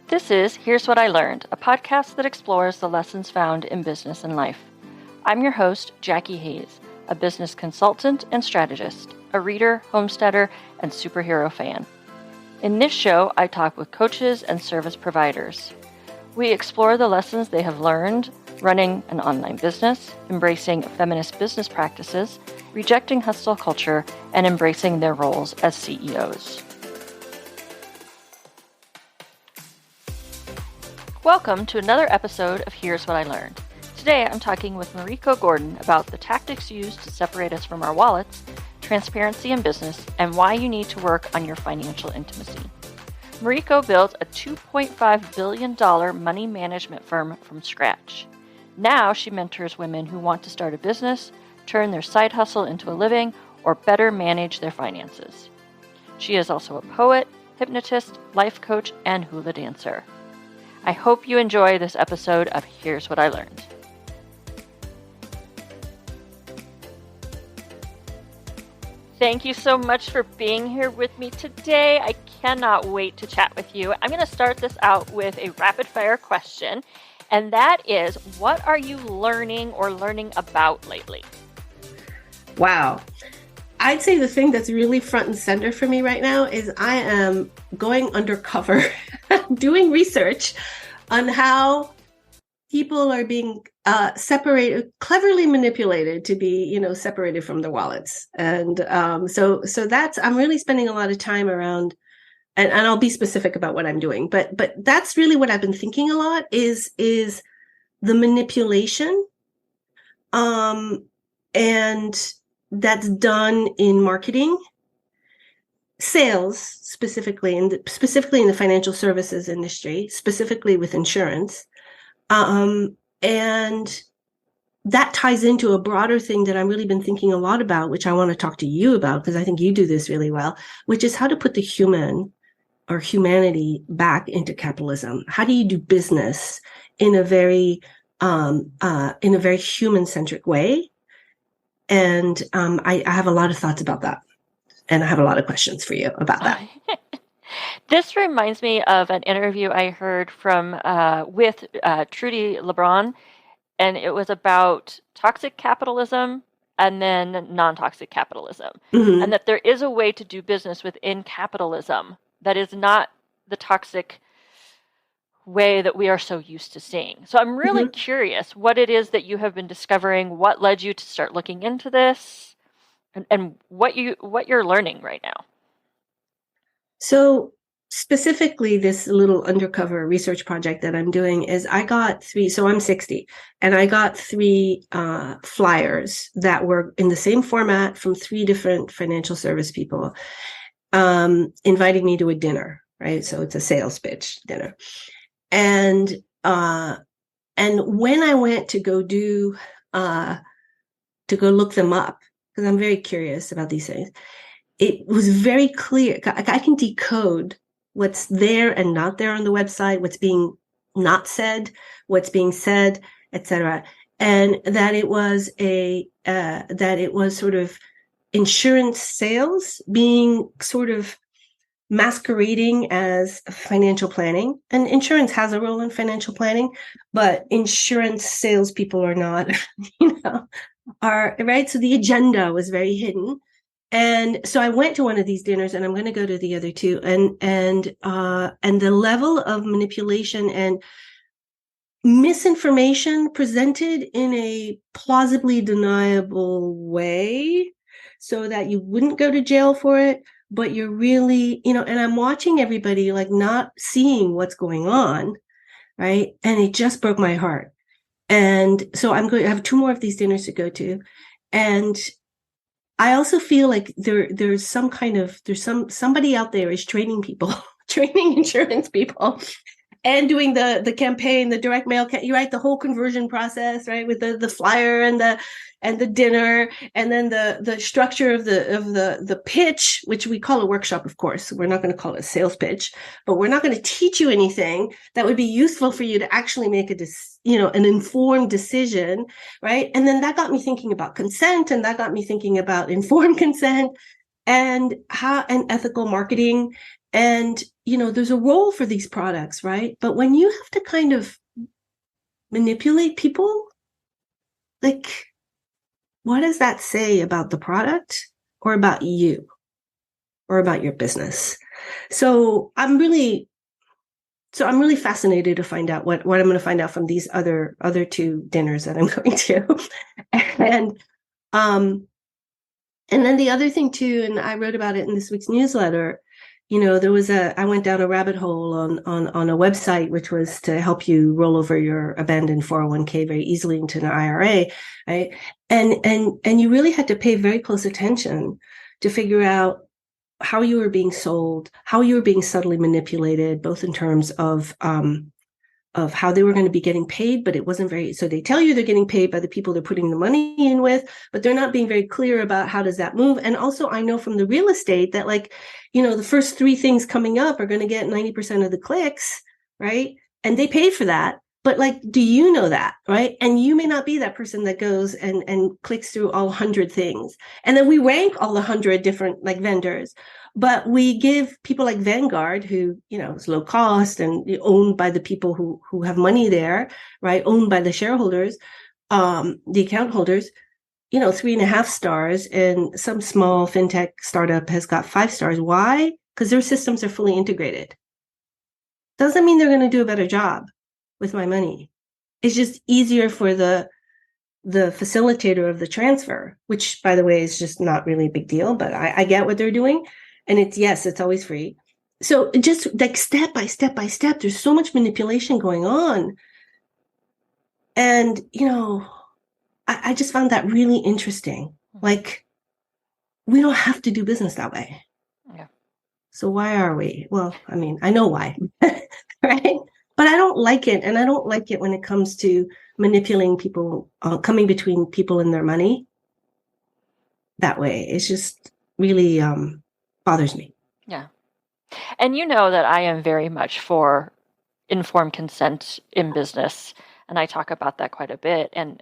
This is Here's What I Learned, a podcast that explores the lessons found in business and life. I'm your host, Jackie Hayes, a business consultant and strategist, a reader, homesteader, and superhero fan. In this show, I talk with coaches and service providers. We explore the lessons they have learned running an online business, embracing feminist business practices, rejecting hustle culture, and embracing their roles as CEOs. Welcome to another episode of Here's What I Learned. Today I'm talking with Mariko Gordon about the tactics used to separate us from our wallets, transparency in business, and why you need to work on your financial intimacy. Mariko built a $2.5 billion money management firm from scratch. Now she mentors women who want to start a business, turn their side hustle into a living, or better manage their finances. She is also a poet, hypnotist, life coach, and hula dancer. I hope you enjoy this episode of Here's What I Learned. Thank you so much for being here with me today. I cannot wait to chat with you. I'm going to start this out with a rapid fire question, and that is, what are you learning or learning about lately? Wow. I'd say the thing that's really front and center for me right now is I am going undercover, doing research on how people are being separated, cleverly manipulated to be, separated from their wallets. And so that's, I'm really spending a lot of time around, and I'll be specific about what I'm doing, but that's really what I've been thinking a lot is the manipulation, and that's done in marketing, sales, specifically in the financial services industry, specifically with insurance. And that ties into a broader thing that I've really been thinking a lot about, which I want to talk to you about, because I think you do this really well, which is how to put the human or humanity back into capitalism. How do you do business in a very human-centric way? And I have a lot of thoughts about that. And I have a lot of questions for you about that. This reminds me of an interview I heard with Trudy LeBron, and it was about toxic capitalism and then non-toxic capitalism. Mm-hmm. And that there is a way to do business within capitalism that is not the toxic way that we are so used to seeing. So I'm really curious what it is that you have been discovering, what led you to start looking into this, and what you're learning right now. So specifically, this little undercover research project that I'm doing is I got so I'm 60, and I got 3 flyers that were in the same format from 3 different financial service people, inviting me to a dinner, right? So it's a sales pitch dinner. And when I went to go look them up, because I'm very curious about these things, it was very clear. I can decode what's there and not there on the website, what's being not said, what's being said, etc. And that it was sort of insurance sales being sort of masquerading as financial planning. And insurance has a role in financial planning, but insurance salespeople are not, are right. So the agenda was very hidden. And so I went to one of these dinners, and I'm going to go to the other 2. And the level of manipulation and misinformation presented in a plausibly deniable way so that you wouldn't go to jail for it, but you're really, and I'm watching everybody like not seeing what's going on, right? And it just broke my heart. And so I'm going to have 2 more of these dinners to go to. And I also feel like there's somebody out there is training people, training insurance people, and doing the campaign, the direct mail, right? The whole conversion process, right? With the flyer and the dinner, and then the structure of the pitch, which we call a workshop, of course. We're not going to call it a sales pitch, but we're not going to teach you anything that would be useful for you to actually make an informed decision, right? And then that got me thinking about consent, and that got me thinking about informed consent and ethical marketing And, there's a role for these products, right? But when you have to kind of manipulate people, like, what does that say about the product or about you or about your business? So I'm really fascinated to find out what I'm going to find out from these other two dinners that I'm going to. And and then the other thing too, and I wrote about it in this week's newsletter, I went down a rabbit hole on a website, which was to help you roll over your abandoned 401k very easily into an IRA, right? And you really had to pay very close attention to figure out how you were being sold, how you were being subtly manipulated, both in terms of how they were going to be getting paid, but it wasn't very, so they tell you they're getting paid by the people they're putting the money in with, but they're not being very clear about how does that move. And also I know from the real estate that the first three things coming up are going to get 90% of the clicks, right? And they pay for that. But do you know that, right? And you may not be that person that goes and clicks through all 100 things. And then we rank all the 100 different vendors. But we give people like Vanguard, who, is low cost and owned by the people who have money there, right? Owned by the shareholders, the account holders, 3.5 stars, and some small fintech startup has got 5 stars. Why? Because their systems are fully integrated. Doesn't mean they're going to do a better job with my money. It's just easier for the facilitator of the transfer, which, by the way, is just not really a big deal, but I get what they're doing. And it's always free. So just step by step by step, there's so much manipulation going on. And, I just found that really interesting. We don't have to do business that way. Yeah. So why are we? Well, I mean, I know why, right? But I don't like it. And I don't like it when it comes to manipulating people, coming between people and their money that way. It's just really bothers me. Yeah. And you know that I am very much for informed consent in business. And I talk about that quite a bit. And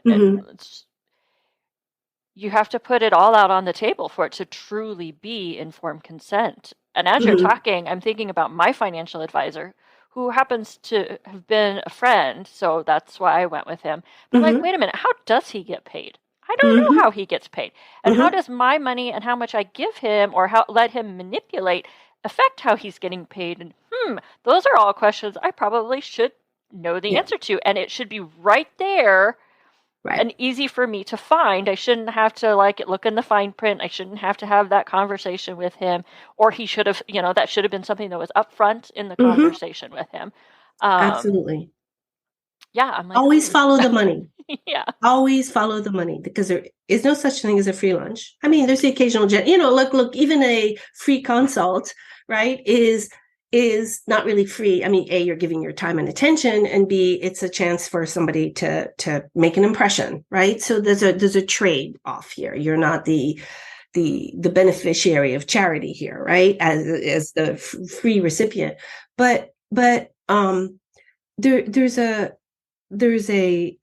you have to put it all out on the table for it to truly be informed consent. And as you're talking, I'm thinking about my financial advisor, who happens to have been a friend, so that's why I went with him. But wait a minute, how does he get paid? I don't know how he gets paid. And how does my money and how much I give him or how let him manipulate affect how he's getting paid? And those are all questions I probably should know the answer to. And it should be right there. Right. And easy for me to find. I shouldn't have to look in the fine print. I shouldn't have to have that conversation with him, or he should have, that should have been something that was upfront in the conversation with him. Absolutely. Yeah, I'm always follow the money. Yeah, always follow the money, because there is no such thing as a free lunch. I mean, there's the occasional, look, even a free consult, right, is not really free. I mean, A, you're giving your time and attention, and B, it's a chance for somebody to make an impression, right? So there's a trade off here. You're not the beneficiary of charity here, right? As the free recipient, but there's a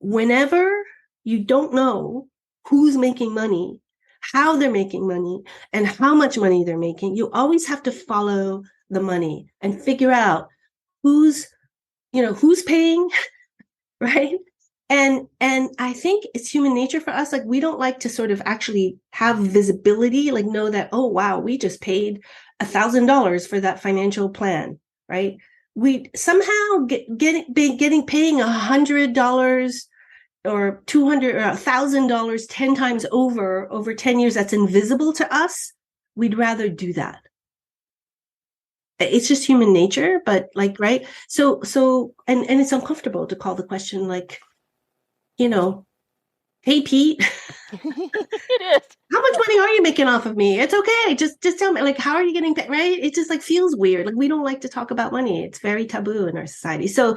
whenever you don't know who's making money, how they're making money, and how much money they're making, you always have to follow the money and figure out who's paying, right? And I think it's human nature for us. We don't like to sort of actually have visibility, know that, oh, wow, we just paid $1,000 for that financial plan, right? We somehow paying $100 or $200 or $1,000 10 times over 10 years, that's invisible to us. We'd rather do that. It's just human nature, but right. So, and it's uncomfortable to call the question hey, Pete, it is. How much money are you making off of me? It's okay. Just tell me, how are you getting paid? Right. It just feels weird. We don't like to talk about money. It's very taboo in our society. So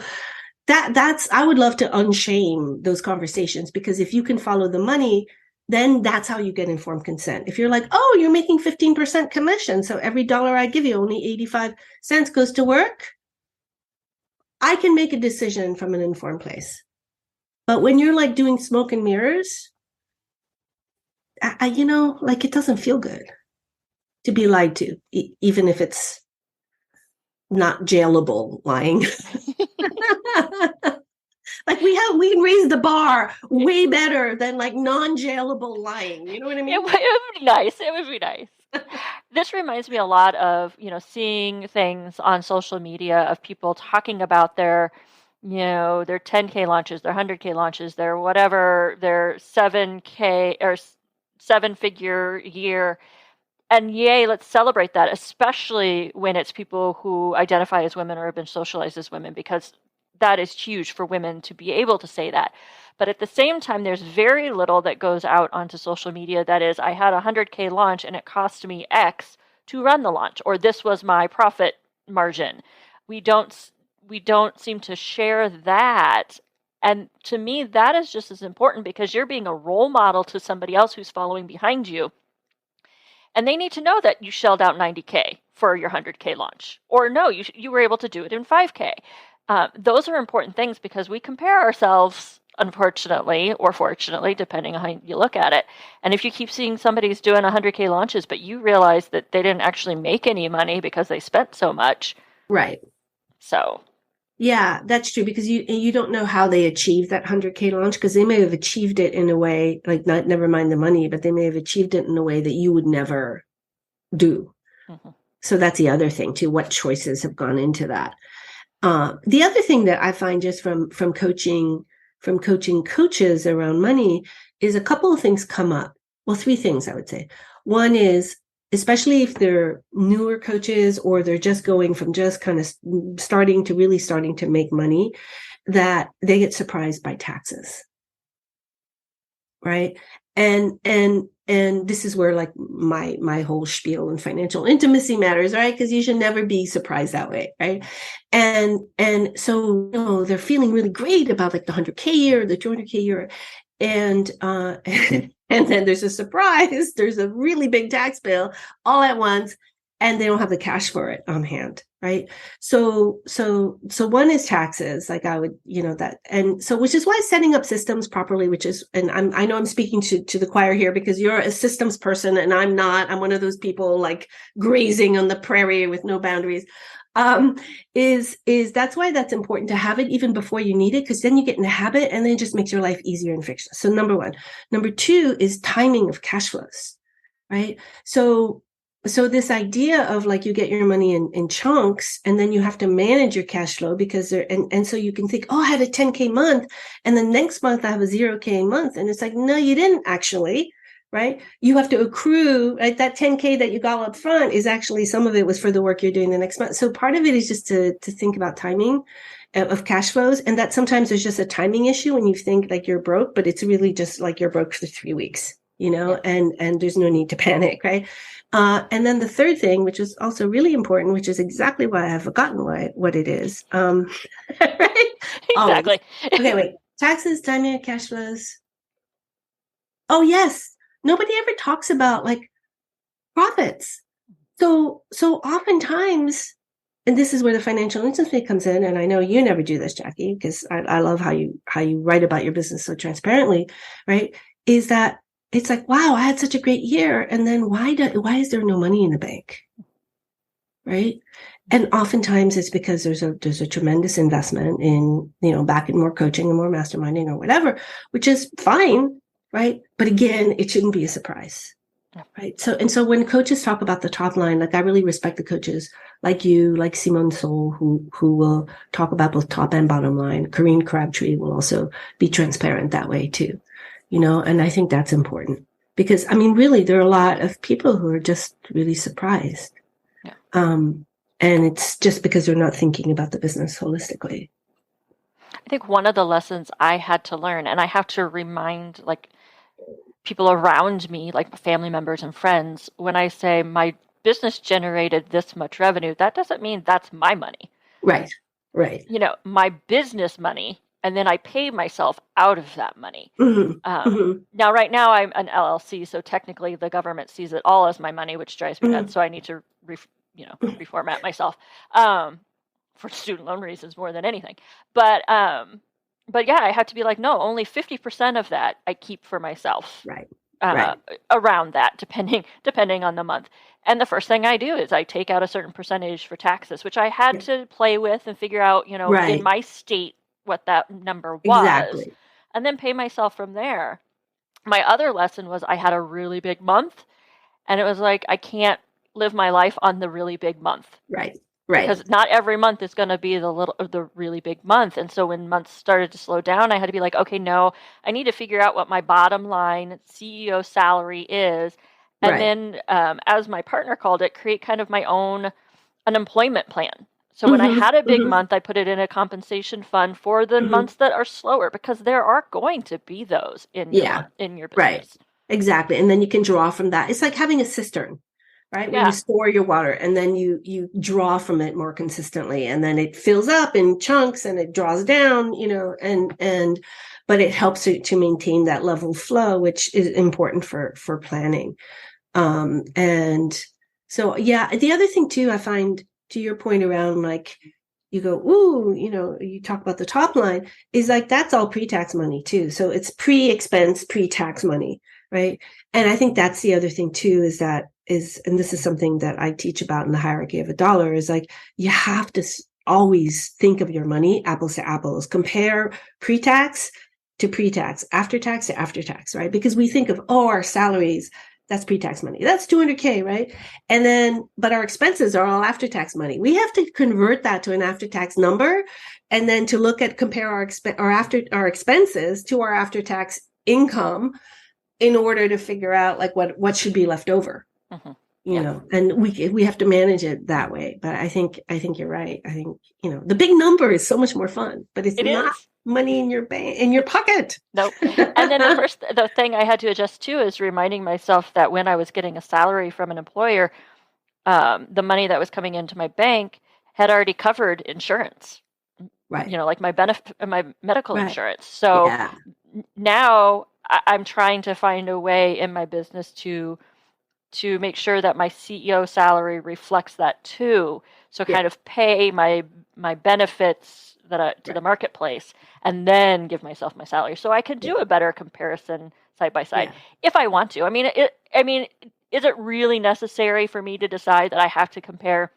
I would love to unshame those conversations, because if you can follow the money, then that's how you get informed consent. If you're oh, you're making 15% commission, so every dollar I give you, only 85 cents goes to work, I can make a decision from an informed place. But when you're doing smoke and mirrors, it doesn't feel good. to be lied to, even if it's not jailable lying. Like we can raise the bar way better than like non-jailable lying. You know what I mean? It would be nice. It would be nice. This reminds me a lot of, seeing things on social media of people talking about their 10K launches, their 100K launches, their whatever, their 7K or 7-figure year. And yay, let's celebrate that, especially when it's people who identify as women or have been socialized as women, because that is huge for women to be able to say that. But at the same time, there's very little that goes out onto social media that is, I had a 100K launch and it cost me X to run the launch, or this was my profit margin. We don't seem to share that. And to me, that is just as important, because you're being a role model to somebody else who's following behind you. And they need to know that you shelled out 90K for your 100K launch. Or no, you were able to do it in 5K. Those are important things, because we compare ourselves, unfortunately, or fortunately, depending on how you look at it. And if you keep seeing somebody's doing 100K launches, but you realize that they didn't actually make any money because they spent so much. Right. So. Yeah, that's true, because you don't know how they achieved that 100K launch, because they may have achieved it in a way, like, not, never mind the money, but they may have achieved it in a way that you would never do. Mm-hmm. So that's the other thing too. What choices have gone into that? The other thing that I find just from coaching coaches around money is a couple of things come up. Well, three things I would say. One is, especially if they're newer coaches or they're just going from just kind of starting to make money, that they get surprised by taxes. Right. And this is where like my whole spiel in financial intimacy matters, right? Because you should never be surprised that way, right? And so they're feeling really great about like the 100K year, the 200K year, and then there's a surprise. There's a really big tax bill all at once, and they don't have the cash for it on hand, right? So one is taxes, like I would, that, and so, which is why setting up systems properly, which is, and I know I'm speaking to the choir here, because you're a systems person and I'm not. I'm one of those people like grazing on the prairie with no boundaries. Is that's why that's important to have it even before you need it, because then you get in the habit and then it just makes your life easier and frictionless. So number one. Number two is timing of cash flows, right? So this idea of like you get your money in chunks, and then you have to manage your cash flow, because and so you can think, oh, I had a 10K month, and the next month I have a 0K month. And it's like, no, you didn't actually, right? You have to accrue, right? That 10K that you got up front is actually, some of it was for the work you're doing the next month. So part of it is just to think about timing of cash flows, and that sometimes there's just a timing issue when you think like you're broke, but it's really just like you're broke for 3 weeks, and there's no need to panic, right? And then the third thing, which is also really important, which is exactly why I have forgotten what it is. Right? Exactly. Okay, wait. Taxes, timing of cash flows. Oh, yes. Nobody ever talks about like profits. So oftentimes, and this is where the financial intimacy comes in. And I know you never do this, Jackie, because I love how you write about your business so transparently, right? Is that it's like, wow, I had such a great year. And then why is there no money in the bank? Right. And oftentimes it's because there's a tremendous investment in, back in more coaching and more masterminding or whatever, which is fine. Right. But again, it shouldn't be a surprise. Right. So when coaches talk about the top line, like I really respect the coaches like you, like Simone Sol, who will talk about both top and bottom line. Corinne Crabtree will also be transparent that way too. And I think that's important, because I mean, really, there are a lot of people who are just really surprised. Yeah. And it's just because they're not thinking about the business holistically. I think one of the lessons I had to learn, and I have to remind like people around me, like family members and friends, when I say my business generated this much revenue, that doesn't mean that's my money. Right. My business money, and then I pay myself out of that money. Mm-hmm. Now, right now, I'm an LLC, so technically the government sees it all as my money, which drives me nuts. So I need to, reformat myself for student loan reasons more than anything. But yeah, I have to be like, no, only 50% of that I keep for myself. Right. uh, Right. around that, depending on the month. And the first thing I do is I take out a certain percentage for taxes, which I had Yeah. to play with and figure out, in Right. my state what that number was, Exactly. and then pay myself from there. My other lesson was I had a really big month, and it was like I can't live my life on the really big month Right. Right. because not every month is going to be the really big month. And so when months started to slow down, I had to be like, okay, no, I need to figure out what my bottom line CEO salary is, and Right. then, as my partner called it, create kind of my own unemployment plan. So when I Hmm. had a big Hmm. month, I put it in a compensation fund for the Hmm. months that are slower, because there are going to be those in your Yeah. month in your Right. business. Exactly. And then you can draw from that. It's like having a cistern, right? Where you Yeah. store your water and then you draw from it more consistently, and then it fills up in chunks and it draws down, and but it helps to maintain that level of flow, which is important for planning. And so, yeah, the other thing too, I find, to your point around, like, you go, ooh, you talk about the top line, is like, that's all pre-tax money too. So it's pre-expense, pre-tax money, right? And I think that's the other thing too, and this is something that I teach about in the hierarchy of a dollar, is like, you have to always think of your money apples to apples, compare pre-tax to pre-tax, after tax to after tax, right? Because we think of, oh, our salaries, that's pre-tax money. That's 200K, right? And then, but our expenses are all after-tax money. We have to convert that to an after-tax number, and then to compare our expenses to our after-tax income, in order to figure out like what should be left over. Mm-hmm. Yeah. And we have to manage it that way. But I think you're right. I think, the big number is so much more fun, but it's It not is. money in your pocket. Nope. And then the thing I had to adjust to is reminding myself that when I was getting a salary from an employer, the money that was coming into my bank had already covered insurance. Right. Like my medical Right. insurance. So Yeah. now I'm trying to find a way in my business to make sure that my CEO salary reflects that too. So Yeah. kind of pay my benefits to the Right. marketplace, and then give myself my salary, so I can Yeah. do a better comparison side by side Yeah. if I want to. I mean, is it really necessary for me to decide that I have to compare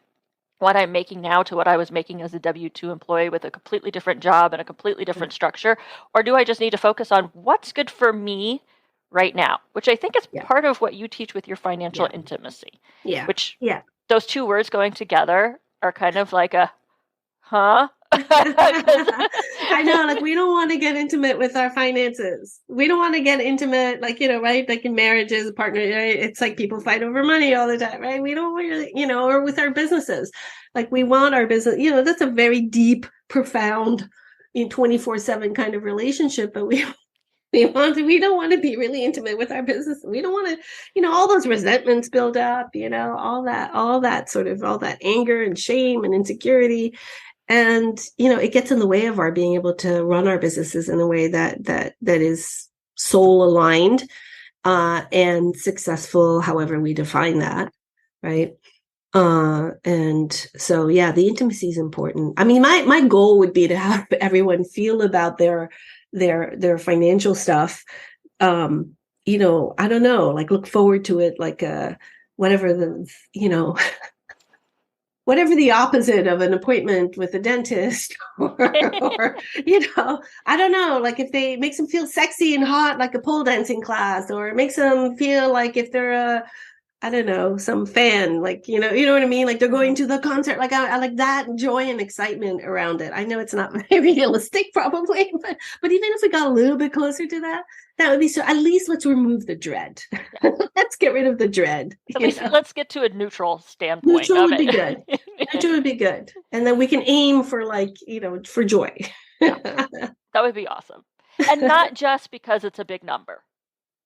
what I'm making now to what I was making as a W-2 employee with a completely different job and a completely Yeah. different structure? Or do I just need to focus on what's good for me right now? Which I think is Yeah. part of what you teach with your financial Yeah. intimacy, Yeah. which Yeah. those two words going together are kind of like a, huh? 'Cause I know, like, we don't want to get intimate with our finances. We don't want to get intimate, like, right? Like in marriages, partner, right? It's like people fight over money all the time, right? We don't really, or with our businesses. Like, we want our business, that's a very deep, profound, 24/7 kind of relationship, but we don't want to be really intimate with our business. We don't want to, all those resentments build up, all that sort of, all that anger and shame and insecurity. And it gets in the way of our being able to run our businesses in a way that is soul aligned, and successful, however we define that, right? And so, yeah, the intimacy is important. I mean, my goal would be to have everyone feel about their financial stuff, I don't know, like, look forward to it, like, whatever the you know whatever the opposite of an appointment with a dentist, or I don't know, like, if they makes them feel sexy and hot, like a pole dancing class, or it makes them feel like if they're I don't know, some fan, like, you know what I mean? Like, they're going to the concert. Like, I like that joy and excitement around it. I know it's not very realistic, probably, but even if we got a little bit closer to that, that would be so. At least let's remove the dread. Yeah. Let's get rid of the dread. At least let's get to a neutral standpoint Neutral of would be it. good. Neutral would be good, and then we can aim for, like, for joy. Yeah, that would be awesome. And not just because it's a big number.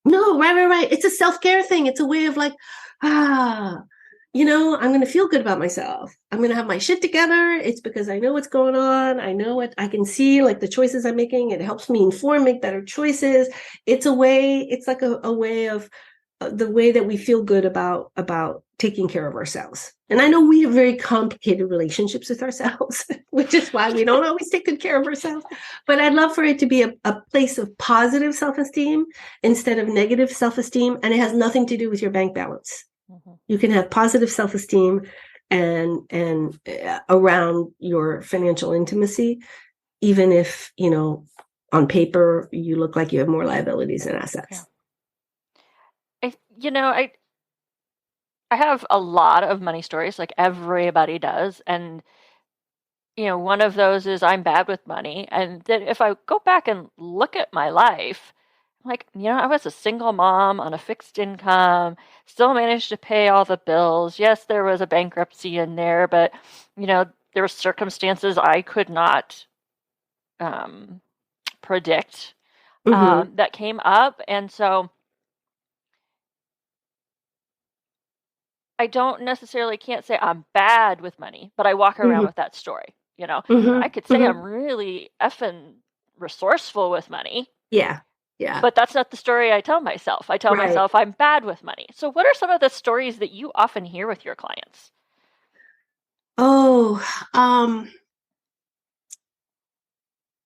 No, right. It's a self-care thing. It's a way of, like, ah, I'm going to feel good about myself. I'm going to have my shit together. It's because I know what's going on. I know what I can see, like, the choices I'm making. It helps me make better choices. It's like a way of the way that we feel good about taking care of ourselves. And I know we have very complicated relationships with ourselves, which is why we don't always take good care of ourselves. But I'd love for it to be a place of positive self-esteem instead of negative self-esteem. And it has nothing to do with your bank balance. Mm-hmm. You can have positive self-esteem and around your financial intimacy, even if, on paper, you look like you have more liabilities than assets. Yeah. I have a lot of money stories, like everybody does. And, one of those is I'm bad with money. And then if I go back and look at my life, I'm like, I was a single mom on a fixed income, still managed to pay all the bills. Yes, there was a bankruptcy in there, but, there were circumstances I could not predict that came up. And so I don't necessarily can't say I'm bad with money, but I walk around with that story. I could say I'm really effing resourceful with money. Yeah. Yeah. But that's not the story I tell myself. I tell myself I'm bad with money. So what are some of the stories that you often hear with your clients?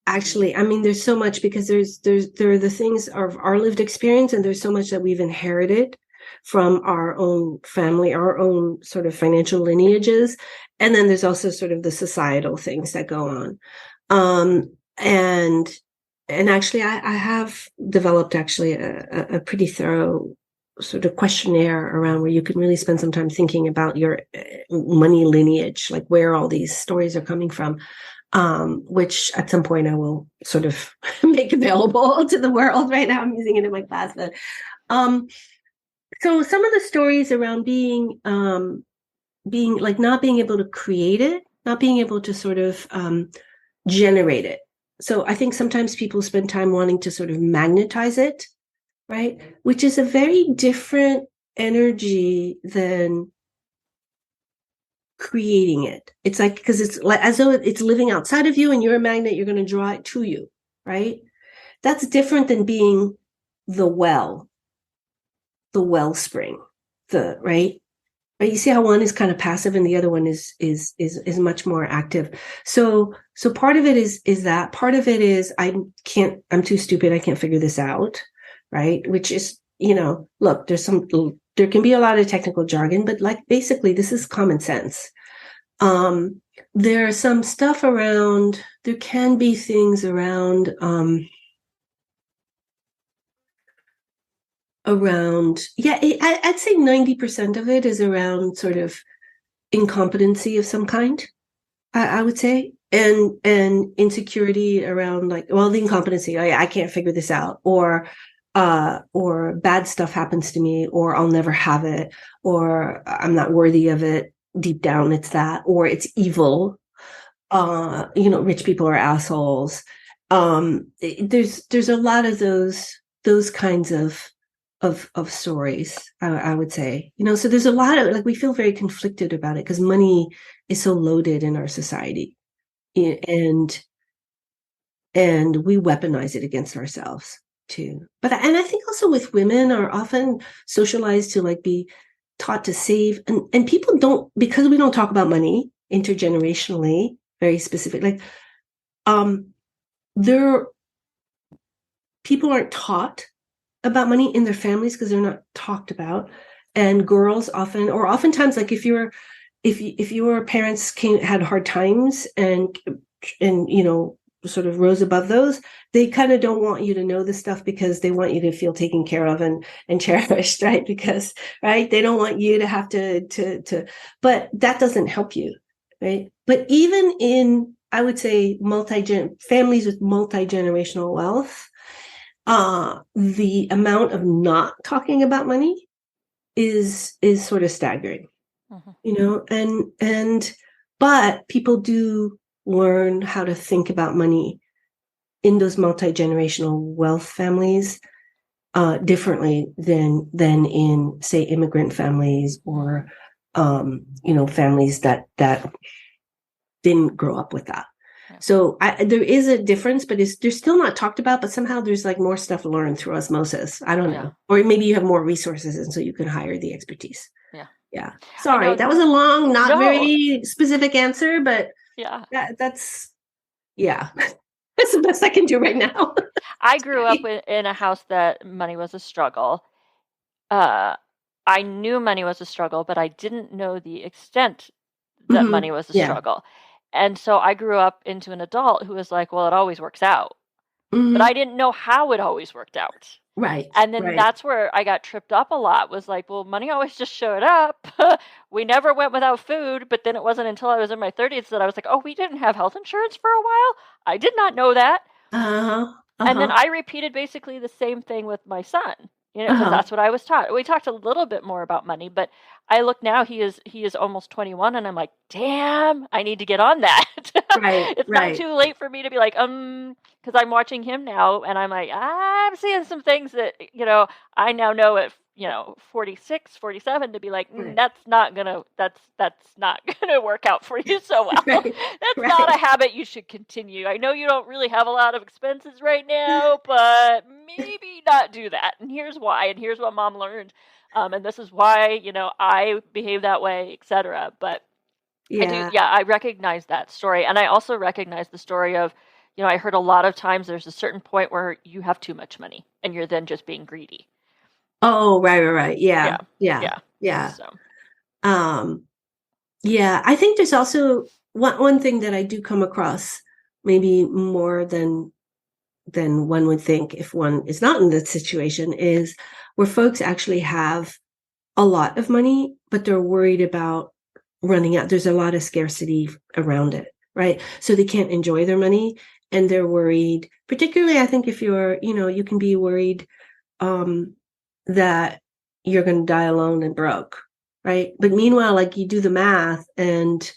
Actually, I mean, there's so much, because there are the things of our lived experience, and there's so much that we've inherited from our own family, our own sort of financial lineages. And then there's also sort of the societal things that go on. And actually, I have developed actually a pretty thorough sort of questionnaire around where you can really spend some time thinking about your money lineage, like where all these stories are coming from. Which at some point I will sort of make available to the world. Right now I'm using it in my class. But so some of the stories around being like not being able to create it, not being able to sort of generate it. So I think sometimes people spend time wanting to sort of magnetize it, right? Which is a very different energy than creating it. It's like, because it's like as though it's living outside of you and you're a magnet, you're going to draw it to you, right? That's different than being the wellspring, right? You see how one is kind of passive and the other one is much more active. So part of it is that. Part of it is I'm too stupid, I can't figure this out, right? Which is, look, there can be a lot of technical jargon, but like basically this is common sense. There's some stuff around, there can be things around I'd say 90% of it is around sort of incompetency of some kind, I would say, and insecurity around like, well, the incompetency, I can't figure this out, or bad stuff happens to me, or I'll never have it, or I'm not worthy of it. Deep down, it's that, or it's evil. Rich people are assholes. There's a lot of those kinds of stories, I would say, so there's a lot of, like, we feel very conflicted about it because money is so loaded in our society, and we weaponize it against ourselves too. And I think also with women are often socialized to like be taught to save, and people don't, because we don't talk about money intergenerationally, very specific, like people aren't taught about money in their families because they're not talked about. And girls oftentimes, like if your parents had hard times and sort of rose above those, they kind of don't want you to know this stuff because they want you to feel taken care of and cherished, right? Because, right, they don't want you to have to, but that doesn't help you, right? But even in, I would say, families with multi-generational wealth, the amount of not talking about money is sort of staggering, but people do learn how to think about money in those multi-generational wealth families differently than in, say, immigrant families or families that didn't grow up with that. So there is a difference, but they're still not talked about, but somehow there's like more stuff learned through osmosis. I don't know. Or maybe you have more resources and so you can hire the expertise. Yeah. Yeah. Sorry, that was a long, not very specific answer, but yeah, that's that's the best I can do right now. I grew up in a house that money was a struggle. I knew money was a struggle, but I didn't know the extent that money was a struggle. And so I grew up into an adult who was like, well, it always works out. But I didn't know how it always worked out. Right. And then that's where I got tripped up a lot, was like, well, money always just showed up. We never went without food. But then it wasn't until I was in my 30s that I was like, oh, we didn't have health insurance for a while. I did not know that. And then I repeated basically the same thing with my son, because that's what I was taught. We talked a little bit more about money, but I look now, he is almost 21, and I'm like, damn, I need to get on that. It's not too late for me to be like, because I'm watching him now, and I'm like, I'm seeing some things that, I now know at 46, 47 to be like, that's not gonna work out for you so well. That's not a habit you should continue. I know you don't really have a lot of expenses right now, but maybe not do that. And here's why, and here's what mom learned. And this is why, I behave that way, etc. But I recognize that story. And I also recognize the story of, I heard a lot of times there's a certain point where you have too much money and you're then just being greedy. Oh, right. Yeah. So. I think there's also one thing that I do come across, maybe more than one would think if one is not in that situation, is where folks actually have a lot of money, but they're worried about running out. There's a lot of scarcity around it, right? So they can't enjoy their money, and they're worried, particularly, I think, if you're, you can be worried that you're going to die alone and broke, right? But meanwhile, like, you do the math, and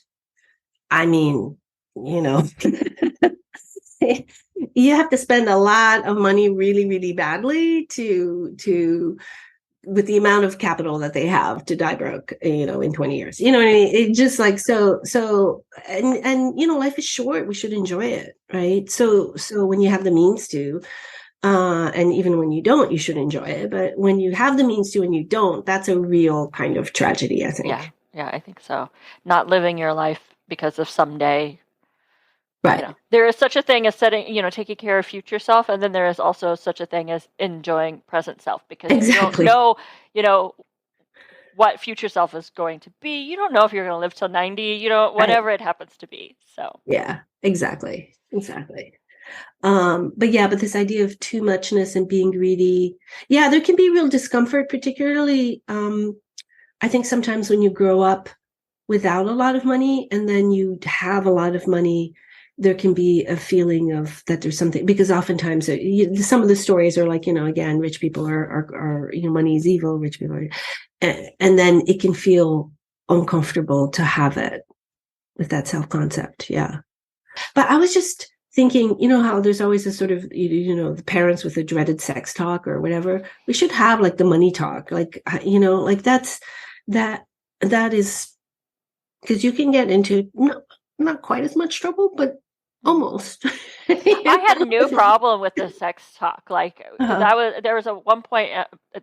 I mean, you have to spend a lot of money really, really badly to with the amount of capital that they have to die broke, in 20 years. You know what I mean? It just like, and life is short. We should enjoy it, right? So when you have the means to, and even when you don't, you should enjoy it. But when you have the means to and you don't, that's a real kind of tragedy, I think. Yeah, I think so. Not living your life because of someday. Right. There is such a thing as taking care of future self, and then there is also such a thing as enjoying present self, because you don't know, what future self is going to be. You don't know if you're going to live till 90, whatever it happens to be. So. Yeah, exactly. But this idea of too muchness and being greedy, there can be real discomfort, particularly, I think sometimes when you grow up without a lot of money and then you have a lot of money, there can be a feeling of that there's something, because oftentimes some of the stories are like, again, rich people are money is evil, rich people are, and then it can feel uncomfortable to have it with that self-concept. Yeah. But I was just thinking, how there's always a sort of, the parents with the dreaded sex talk or whatever. We should have like the money talk, like, like that is, because you can get into not quite as much trouble, but almost. I had no problem with the sex talk. Like, there was one point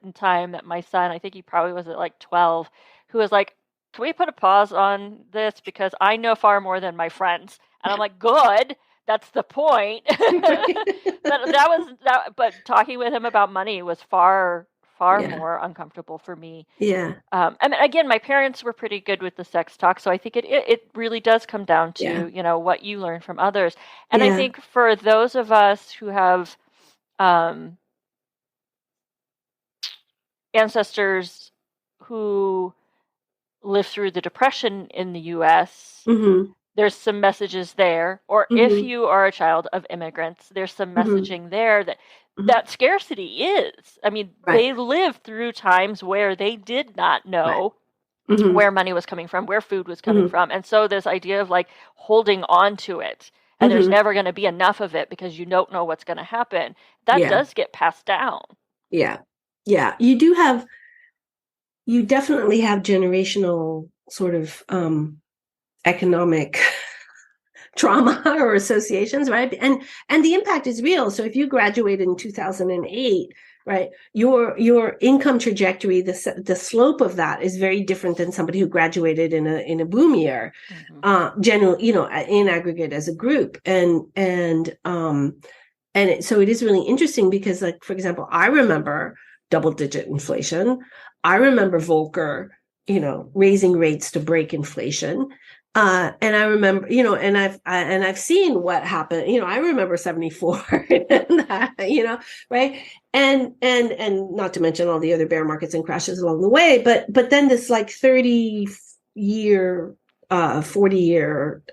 in time that my son, I think he probably was at like 12, who was like, can we put a pause on this? Because I know far more than my friends. And I'm like, good. That's the point. But talking with him about money was far more uncomfortable for me. Yeah. Again, my parents were pretty good with the sex talk, so I think it really does come down to what you learn from others. And I think for those of us who have ancestors who lived through the Depression in the U.S., there's some messages there. Or if you are a child of immigrants, there's some messaging there that scarcity is. I mean, they lived through times where they did not know where money was coming from, where food was coming from. And so this idea of like holding on to it, and there's never going to be enough of it because you don't know what's going to happen, that does get passed down. Yeah. You definitely have generational sort of economic trauma or associations, right? And the impact is real. So if you graduated in 2008, right, your income trajectory, the slope of that is very different than somebody who graduated in a boom year, generally, in aggregate as a group. So it is really interesting because, like, for example, I remember double-digit inflation. I remember Volcker, raising rates to break inflation. And I remember, and I've seen what happened. I remember 74, and that, right. And not to mention all the other bear markets and crashes along the way. But then this like 30-year, 40-year,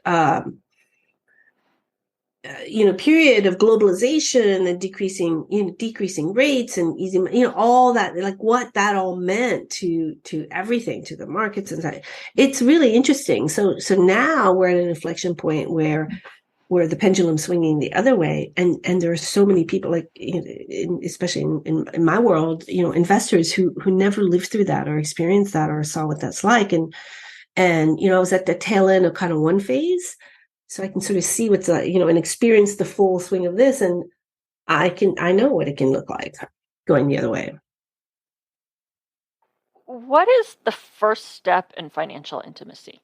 period of globalization and decreasing rates and easy, all that, like what that all meant to everything, to the markets and stuff. It's really interesting. So now we're at an inflection point where the pendulum's swinging the other way, and there are so many people, like, especially in my world, investors who never lived through that or experienced that or saw what that's like, and I was at the tail end of kind of one phase. So I can sort of see what's, and experience the full swing of this. And I know what it can look like going the other way. What is the first step in financial intimacy?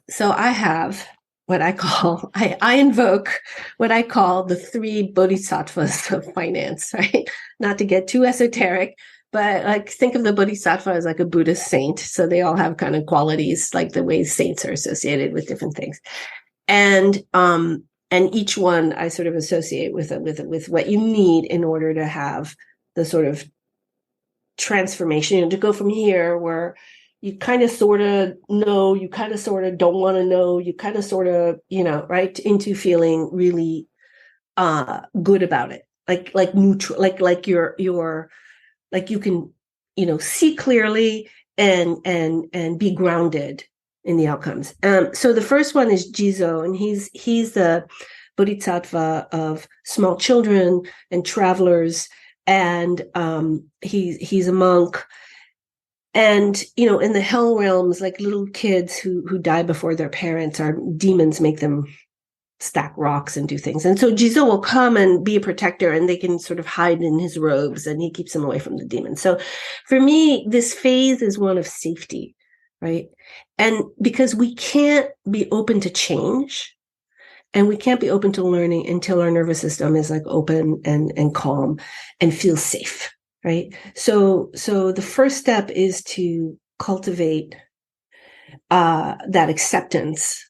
So I have what I call, I invoke what I call the 3 bodhisattvas of finance, right? Not to get too esoteric, but like think of the bodhisattva as like a Buddhist saint. So they all have kind of qualities, like the way saints are associated with different things. And each one I sort of associate with what you need in order to have the sort of transformation, to go from here where you kind of sort of know, you kind of sort of don't want to know, you kind of sort of, right, into feeling really good about it. Like neutral, like you're like you can, see clearly and be grounded in the outcomes. So the first one is Jizo, and he's the bodhisattva of small children and travelers, and he's a monk. And in the hell realms, like little kids who die before their parents, our demons make them stack rocks and do things. And so Jizo will come and be a protector, and they can sort of hide in his robes, and he keeps them away from the demons. So for me, this phase is one of safety, right? And because we can't be open to change, and we can't be open to learning until our nervous system is like open and calm and feels safe, right? So the first step is to cultivate that acceptance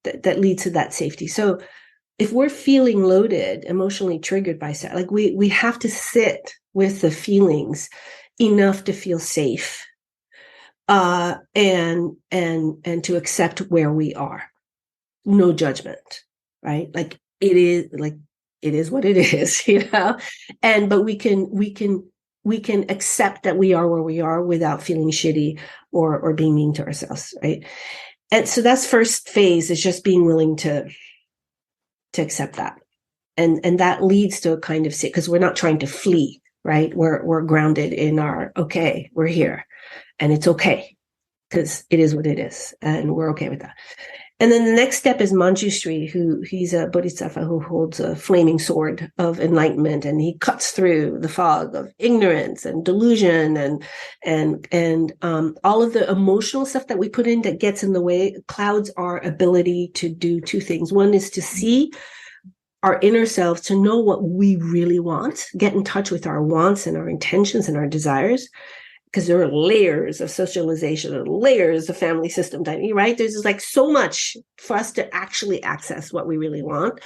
that leads to that safety. So if we're feeling loaded, emotionally triggered by stuff, like we have to sit with the feelings enough to feel safe, and to accept where we are. No judgment, right? Like it is what it is, but we can accept that we are where we are without feeling shitty or being mean to ourselves, right? And so that's first phase, is just being willing to accept that. And that leads to a kind of, because we're not trying to flee, right? We're grounded in our, okay, we're here and it's okay because it is what it is. And we're okay with that. And then the next step is Manjushri, he's a bodhisattva who holds a flaming sword of enlightenment, and he cuts through the fog of ignorance and delusion and all of the emotional stuff that we put in that gets in the way, clouds our ability to do 2 things. One is to see our inner selves, to know what we really want, get in touch with our wants and our intentions and our desires. Because there are layers of socialization and layers of family system, right? There's just like so much for us to actually access what we really want.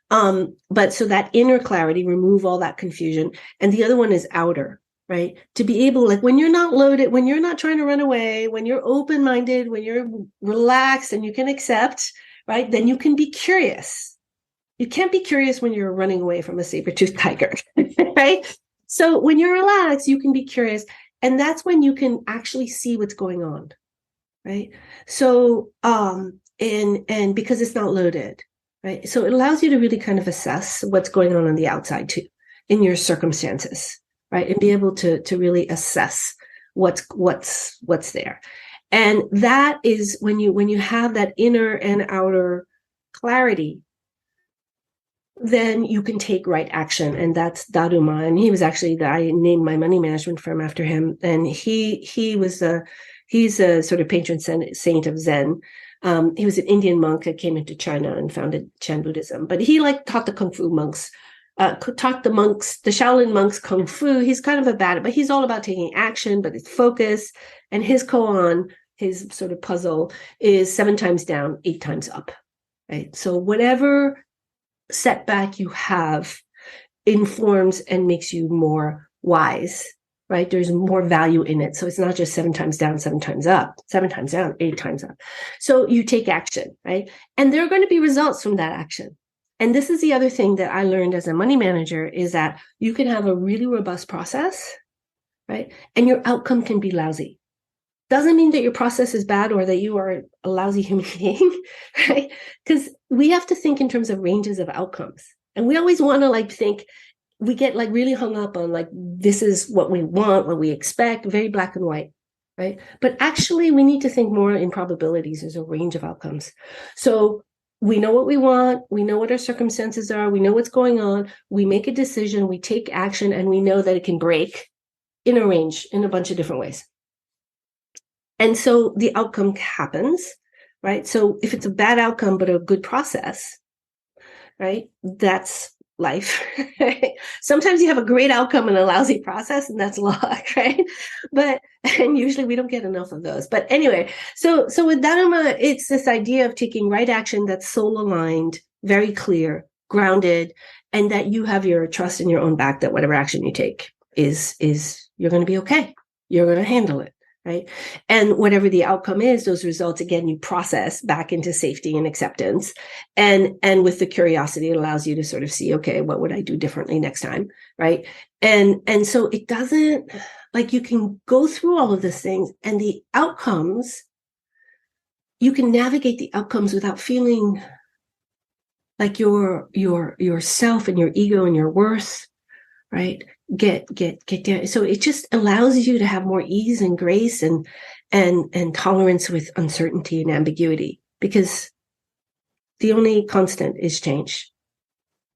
But so that inner clarity, remove all that confusion. And the other one is outer, right? To be able, like when you're not loaded, when you're not trying to run away, when you're open-minded, when you're relaxed and you can accept, right? Then you can be curious. You can't be curious when you're running away from a saber-toothed tiger, right? So when you're relaxed, you can be curious. And that's when you can actually see what's going on, right? So, and because it's not loaded, right? So it allows you to really kind of assess what's going on the outside too, in your circumstances, right? And be able to really assess what's there. And that is when you have that inner and outer clarity, then you can take right action. And that's Daruma. And he was actually I named my money management firm after him. And he's a sort of patron saint of Zen. He was an Indian monk that came into China and founded Chan Buddhism. But he taught the Kung Fu monks, taught the Shaolin monks Kung Fu. He's kind of but he's all about taking action, but it's focus. And his koan, his sort of puzzle, is 7 times down, 8 times up. Right. So whatever setback you have informs and makes you more wise, right? There's more value in it. So it's not just 7 times down, 7 times up, 7 times down, 8 times up. So you take action, right? And there are going to be results from that action. And this is the other thing that I learned as a money manager, is that you can have a really robust process, right? And your outcome can be lousy. Doesn't mean that your process is bad or that you are a lousy human being, right? Because we have to think in terms of ranges of outcomes. And we always want to think, we get really hung up on this is what we want, what we expect, very black and white, right? But actually we need to think more in probabilities. There's a range of outcomes. So we know what we want, we know what our circumstances are, we know what's going on, we make a decision, we take action, and we know that it can break in a range in a bunch of different ways. And so the outcome happens, right? So if it's a bad outcome, but a good process, right? That's life. Right? Sometimes you have a great outcome and a lousy process, and that's luck, right? And usually we don't get enough of those. But anyway, so with Daruma, it's this idea of taking right action that's soul aligned, very clear, grounded, and that you have your trust in your own back that whatever action you take is you're going to be okay. You're going to handle it. Right. And whatever the outcome is, those results, again, you process back into safety and acceptance. And with the curiosity, it allows you to sort of see, okay, what would I do differently next time? Right. And so it doesn't, you can go through all of these things, and the outcomes, you can navigate the outcomes without feeling like yourself and your ego and your worth, right, get down. So it just allows you to have more ease and grace and tolerance with uncertainty and ambiguity, because the only constant is change,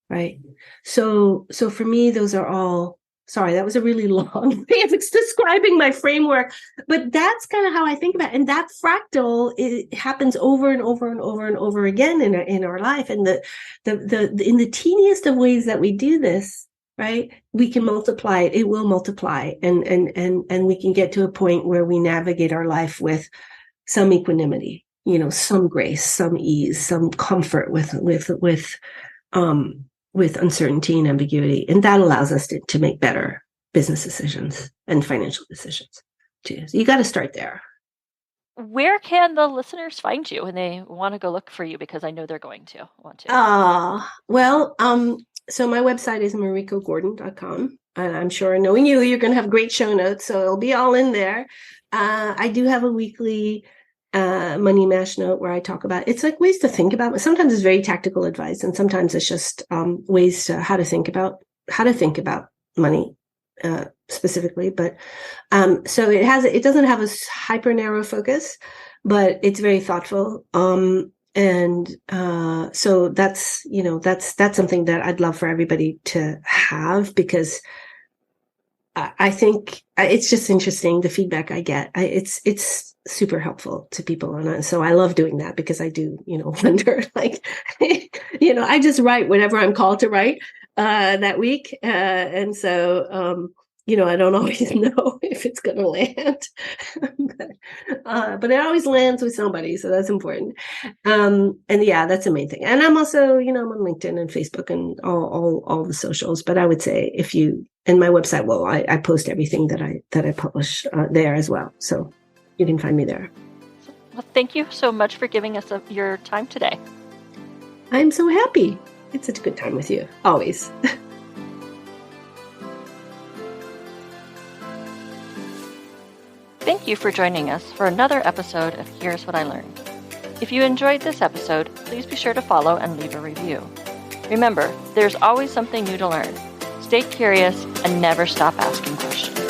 right? So for me, those are all. Sorry, that was a really long way of describing my framework, but that's kind of how I think about it. And that fractal, it happens over and over and over and over again in our life. And the in the teeniest of ways that we do this, right, we can multiply it. It will multiply, and we can get to a point where we navigate our life with some equanimity, some grace, some ease, some comfort with uncertainty and ambiguity, and that allows us to make better business decisions and financial decisions too. So you got to start there. Where can the listeners find you when they want to go look for you? Because I know they're going to want to. So my website is marikogordon.com. And I'm sure, knowing you're going to have great show notes, so it'll be all in there. I do have a weekly money mash note where I talk about, it's ways to think about. Sometimes it's very tactical advice, and sometimes it's just ways to how to think about money specifically. But so it doesn't have a hyper narrow focus, but it's very thoughtful. And so that's something that I'd love for everybody to have, because I think it's just interesting, the feedback I get. It's super helpful to people. And so I love doing that, because I do, wonder, I just write whatever I'm called to write that week. And so, I don't always know if it's going to land, but it always lands with somebody. So that's important. And yeah, that's the main thing. And I'm also, I'm on LinkedIn and Facebook and all the socials, but I would say and my website, I post everything that I publish there as well. So you can find me there. Well, thank you so much for giving us your time today. I'm so happy. It's such a good time with you, always. Thank you for joining us for another episode of Here's What I Learned. If you enjoyed this episode, please be sure to follow and leave a review. Remember, there's always something new to learn. Stay curious and never stop asking questions.